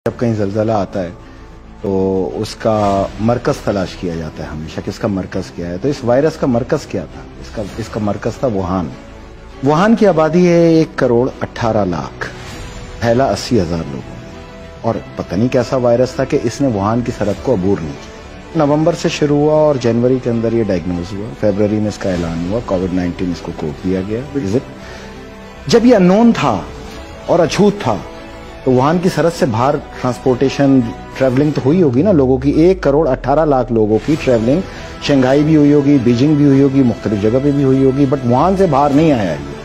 जब कहीं ज़लज़ला आता है तो उसका मरकज़ तलाश किया जाता है हमेशा कि इसका मरकज़ क्या है। तो इस वायरस का मरकज़ क्या था? इसका मरकज़ था वुहान। वुहान की आबादी है 1,18,00,000, फैला 80,000 लोगों में, और पता नहीं कैसा वायरस था कि इसने वुहान की सरहद को अबूर नहीं किया। नवंबर से शुरू हुआ और जनवरी के अंदर ये डायग्नोज हुआ, फरवरी में इसका ऐलान हुआ, कोविड-19 इसको कोड दिया गया। जब ये अननोन था और अछूत था तो वुहान की सरहद से बाहर ट्रांसपोर्टेशन, ट्रैवलिंग तो हुई होगी ना लोगों की। 1,18,00,000 लोगों की ट्रैवलिंग शंघाई भी हुई होगी, बीजिंग भी हुई होगी, मुख्तलिफ जगह पे भी हुई होगी, बट वुहान से बाहर नहीं आया ये।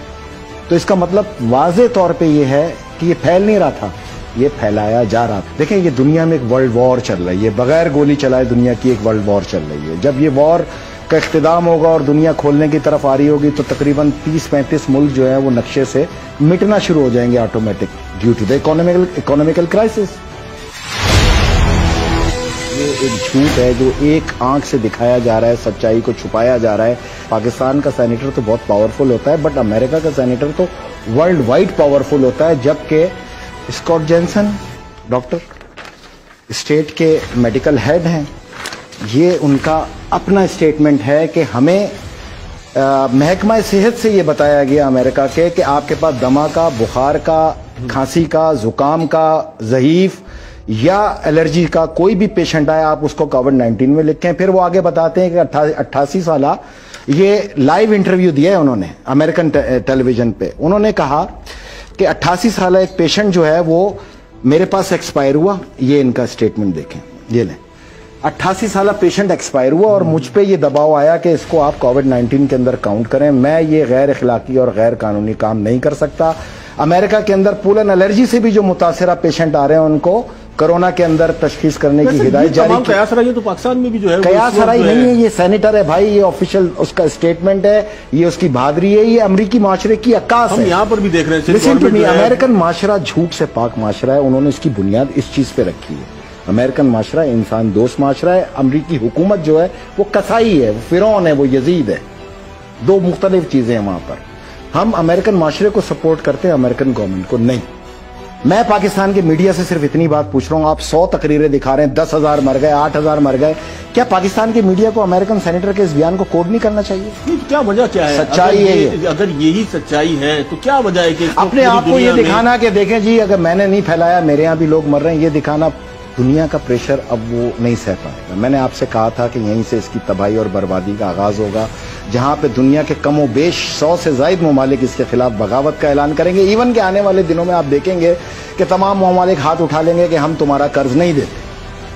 तो इसका मतलब वाज़े तौर पे ये है कि ये फैल नहीं रहा था, ये फैलाया जा रहा था। देखें, ये दुनिया में एक वर्ल्ड वॉर चल रही है, बगैर गोली चलाए दुनिया की एक वर्ल्ड वॉर चल रही है। जब ये वॉर का इख्तिदाम होगा और दुनिया खोलने की तरफ आ रही होगी तो तकरीबन 30-35 मुल्क जो है वो नक्शे से मिटना शुरू हो जाएंगे automatic, due to the economical crisis. ये एक झूठ है जो एक आंख से दिखाया जा रहा है, सच्चाई को छुपाया जा रहा है। पाकिस्तान का सेनेटर तो बहुत पावरफुल होता है, बट अमेरिका का सेनेटर तो वर्ल्ड वाइड पावरफुल होता है। जबकि स्कॉट जॉनसन डॉक्टर स्टेट के मेडिकल हेड हैं, ये उनका अपना स्टेटमेंट है कि हमें महकमा सेहत से ये बताया गया अमेरिका के कि आपके पास दमा का, बुखार का, खांसी का, जुकाम का, ज़हीफ या एलर्जी का कोई भी पेशेंट आए आप उसको कोविड-19 में लिखें। फिर वो आगे बताते हैं कि 88 साल ये लाइव इंटरव्यू दिया है उन्होंने अमेरिकन टेलीविजन पे। उन्होंने कहा कि 88 साल एक पेशेंट जो है वो मेरे पास एक्सपायर हुआ। ये इनका स्टेटमेंट देखें, ये लें, 88 साल पेशेंट एक्सपायर हुआ और मुझ पे ये दबाव आया कि इसको आप कोविड-19 के अंदर काउंट करें। मैं ये गैर अखलाकी और गैर कानूनी काम नहीं कर सकता। अमेरिका के अंदर पोलन एलर्जी से भी जो मुतासरा पेशेंट आ रहे हैं उनको कोरोना के अंदर तशखीस करने की हिदायत जारी की। कयासराई तो पाकिस्तान में भी जो है, कयासराई नहीं है, ये सेनेटर है भाई, ये ऑफिशियल उसका स्टेटमेंट है, ये उसकी बहादुरी है, ये अमरीकी माशरे की अक्कास है। हम यहाँ पर भी देख रहे हैं। लिसन टू मी, अमेरिकन माशरा झूठ से पाक माशरा है। उन्होंने इसकी बुनियाद इस चीज पे रखी है। अमेरिकन माशरा इंसान दोस्त माशरा है। अमरीकी हुकूमत जो है वो कसाई है, वो फिरौन है, वो यजीद है। दो मुख्तलिफ चीजें हैं वहां पर। हम अमेरिकन माशरे को सपोर्ट करते हैं, अमेरिकन गवर्नमेंट को नहीं। मैं पाकिस्तान के मीडिया से सिर्फ इतनी बात पूछ रहा हूं, आप 100 तकरीरें दिखा रहे हैं, 10,000 मर गए, 8,000 मर गए। क्या पाकिस्तान के मीडिया को अमेरिकन सेनेटर के इस बयान को कोड नहीं करना चाहिए? नहीं, क्या वजह क्या है? सच्चाई है। अगर यही सच्चाई है तो क्या वजह है कि अपने आप को ये दिखाना कि देखें जी अगर मैंने नहीं फैलाया, मेरे यहाँ भी लोग मर रहे हैं, ये दिखाना। दुनिया का प्रेशर अब वो नहीं सह पाएगा। मैंने आपसे कहा था कि यहीं से इसकी तबाही और बर्बादी का आगाज होगा, जहां पे दुनिया के कमो बेश 100 से ज्यादा ममालिक इसके खिलाफ बगावत का ऐलान करेंगे। इवन के आने वाले दिनों में आप देखेंगे कि तमाम ममालिक हाथ उठा लेंगे कि हम तुम्हारा कर्ज नहीं देते,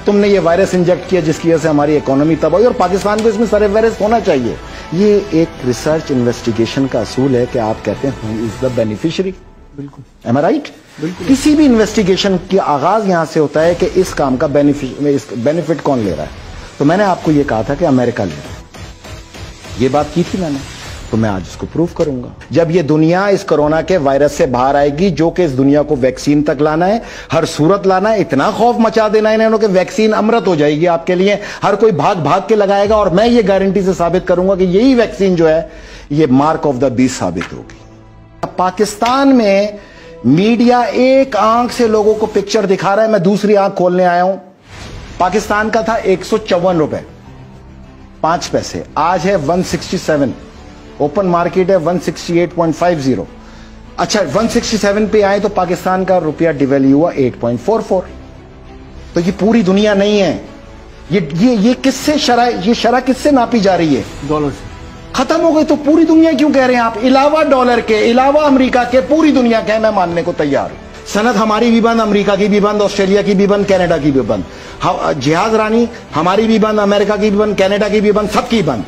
तुमने ये वायरस इंजेक्ट किया जिसकी वजह से हमारी इकोनॉमी तबाही, और पाकिस्तान को इसमें सरफहरिस्त होना चाहिए। ये एक रिसर्च इन्वेस्टिगेशन का असूल है कि आप कहते हैं हु इज द बेनिफिशियरी। बिल्कुल, एम आई राइट? किसी भी इन्वेस्टिगेशन की आगाज यहां से होता है कि इस काम का बेनिफिट कौन ले रहा है। तो मैंने आपको यह कहा था कि अमेरिका ले रहा है, ये बात की थी मैंने, तो मैं आज इसको प्रूव करूंगा। जब ये दुनिया इस कोरोना के वायरस से बाहर आएगी, जो कि इस दुनिया को वैक्सीन तक लाना है, हर सूरत लाना है, इतना खौफ मचा देना है इन्होंने कि वैक्सीन अमृत हो जाएगी आपके लिए, हर कोई भाग भाग के लगाएगा। और मैं ये गारंटी से साबित करूंगा कि यही वैक्सीन जो है ये मार्क ऑफ द बीस्ट साबित होगी। पाकिस्तान में मीडिया एक आंख से लोगों को पिक्चर दिखा रहा है, मैं दूसरी आंख खोलने आया हूं। पाकिस्तान का था 154 रुपए 5 पैसे, आज है 167। ओपन मार्केट है 168.50। अच्छा, 167 पे आए तो पाकिस्तान का रुपया डिवैल्यू हुआ 8.44। तो ये पूरी दुनिया नहीं है। ये किससे शरह किससे नापी जा रही है? डॉलर से। खत्म हो गई तो पूरी दुनिया क्यों कह रहे हैं आप? इलावा डॉलर के, इलावा अमेरिका के, पूरी दुनिया के, मैं मानने को तैयार हूं। सनत हमारी भी बंद, अमेरिका की भी बंद, ऑस्ट्रेलिया की भी बंद, कनाडा की भी बंद। जहाज रानी हमारी भी बंद, अमेरिका की भी बंद, कनाडा की भी बंद, सबकी बंद।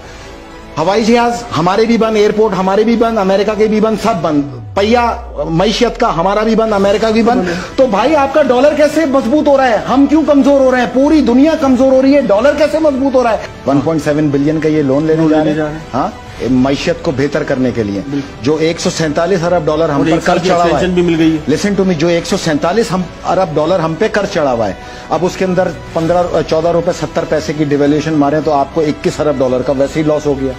हवाई जहाज हमारे भी बंद, एयरपोर्ट हमारे भी बंद, अमेरिका के भी बंद, सब बंद। पहिया मैशियत का हमारा भी बंद, अमेरिका भी बंद। तो भाई आपका डॉलर कैसे मजबूत हो रहा है? हम क्यों कमजोर हो रहे हैं? पूरी दुनिया कमजोर हो रही है, डॉलर कैसे मजबूत हो रहा है? 1.7 बिलियन का ये लोन लेने जा रहे हैं, हाँ, मैशियत को बेहतर करने के लिए। जो 147 अरब डॉलर हम पर कर्ज चढ़ा हुआ है, लिसन टू मी, जो 147 अरब डॉलर हम पे कर्ज चढ़ा हुआ है, अब उसके अंदर 14 रुपए 70 पैसे की डिवैल्यूएशन मारे तो आपको 21 अरब डॉलर का वैसे ही लॉस हो गया।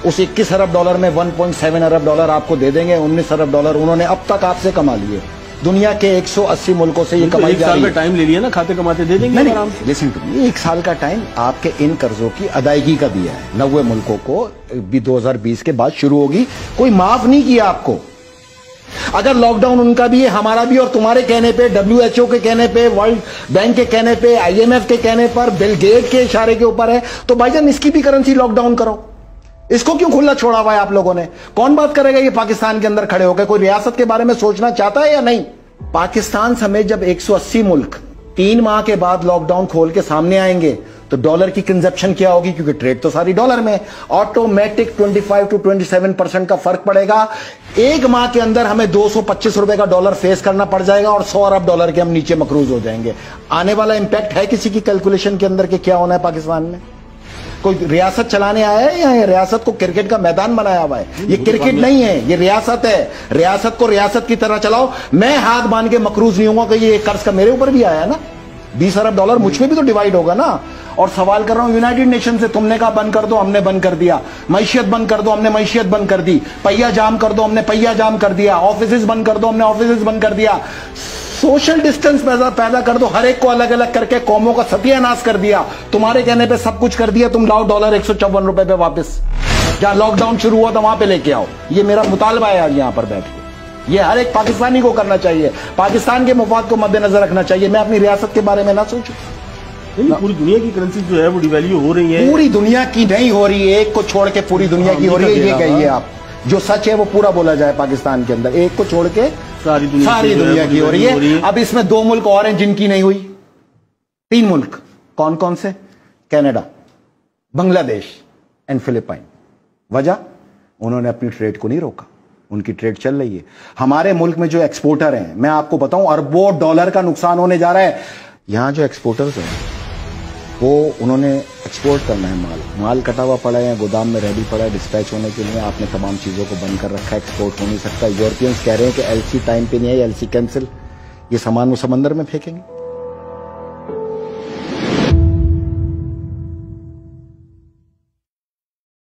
उस 21 अरब डॉलर में 1.7 अरब डॉलर आपको दे देंगे, 19 अरब डॉलर उन्होंने अब तक आपसे कमा लिए। दुनिया के 180 मुल्कों से ये कमाई जा रही है। एक साल का टाइम ले लिया ना, खाते कमाते दे देंगे आराम से। लिसन टू मी, 1 साल का टाइम आपके इन कर्जों की अदायगी का दिया है। 90 मुल्कों को भी 2020 के बाद शुरू होगी, कोई माफ नहीं किया आपको। अगर लॉकडाउन उनका भी है, हमारा भी, और तुम्हारे कहने पे, WHO के कहने पे, वर्ल्ड बैंक के कहने पे, IMF के कहने पर, बिल गेट के इशारे के ऊपर है, तो भाईजान इसकी भी करेंसी लॉकडाउन करो। इसको क्यों खुला छोड़ा हुआ है आप लोगों ने? कौन बात करेगा ये पाकिस्तान के अंदर खड़े होकर? कोई रियासत के बारे में सोचना चाहता है या नहीं? पाकिस्तान समेत जब 180 मुल्क 3 माह के बाद लॉकडाउन खोल के सामने आएंगे तो डॉलर की कंजप्शन क्या होगी? क्योंकि ट्रेड तो सारी डॉलर में, ऑटोमेटिक 25 to 27% का फर्क पड़ेगा। 1 माह के अंदर हमें 225 रुपए का डॉलर फेस करना पड़ जाएगा और 100 अरब डॉलर के हम नीचे मकरूज हो जाएंगे। आने वाला इंपैक्ट है किसी की कैलकुलेशन के अंदर कि क्या होना है पाकिस्तान में? कोई रियासत चलाने आया है या रियासत को क्रिकेट का मैदान बनाया हुआ है? ये क्रिकेट नहीं है, ये रियासत है। रियासत को रियासत की तरह चलाओ। मैं हाथ बांध के मकरूज नहीं होगा कि ये कर्ज का मेरे ऊपर भी आया है ना, 20 अरब डॉलर मुझ में भी तो डिवाइड होगा ना। और सवाल कर रहा हूं यूनाइटेड नेशन से, तुमने कहा बंद कर दो, हमने बंद कर दिया। मैशियत बंद कर दो, हमने मैशियत बंद कर दी। पहिया जाम कर दो, हमने पहिया जाम कर दिया। ऑफिस बंद कर दो, हमने ऑफिस बंद कर दिया। सोशल डिस्टेंस पैदा कर दो, हर एक को अलग अलग करके कौमों का सत्यानाश कर दिया। तुम्हारे कहने पे सब कुछ कर दिया, तुम लाओ डॉलर 154 रुपए पे वापस। जहां लॉकडाउन शुरू हुआ था वहां पे लेके आओ। ये मेरा मुतालबा है आज यहां पर बैठ के। ये हर एक पाकिस्तानी को करना चाहिए, पाकिस्तान के मुफाद को मद्देनजर रखना चाहिए। मैं अपनी रियासत के बारे में ना सोचूं। नहीं, पूरी दुनिया की करेंसी जो है वो डिवैल्यू हो रही है। पूरी दुनिया की नहीं हो रही है, एक को छोड़ के पूरी दुनिया की हो रही है। ये कहिए आप, जो सच है वो पूरा बोला जाए पाकिस्तान के अंदर, एक को छोड़ के सारी दुनिया की हो रही है। अब इसमें 2 मुल्क और हैं जिनकी नहीं हुई, 3 मुल्क। कौन कौन से? Canada, Bangladesh and Philippine. वजह, उन्होंने अपनी ट्रेड को नहीं रोका, उनकी ट्रेड चल रही है। हमारे मुल्क में जो एक्सपोर्टर हैं, मैं आपको बताऊं, अरबों डॉलर का नुकसान होने जा रहा है। यहां जो एक्सपोर्टर्स हैं वो उन्होंने एक्सपोर्ट करना है, माल कटा हुआ पड़ा है, गोदाम में रेडी पड़ा है डिस्पैच होने के लिए। आपने तमाम चीज़ों को बंद कर रखा है, एक्सपोर्ट हो नहीं सकता। यूरोपियंस कह रहे हैं कि LC टाइम पे नहीं है, LC कैंसिल। ये सामान वो समंदर में फेंकेंगे।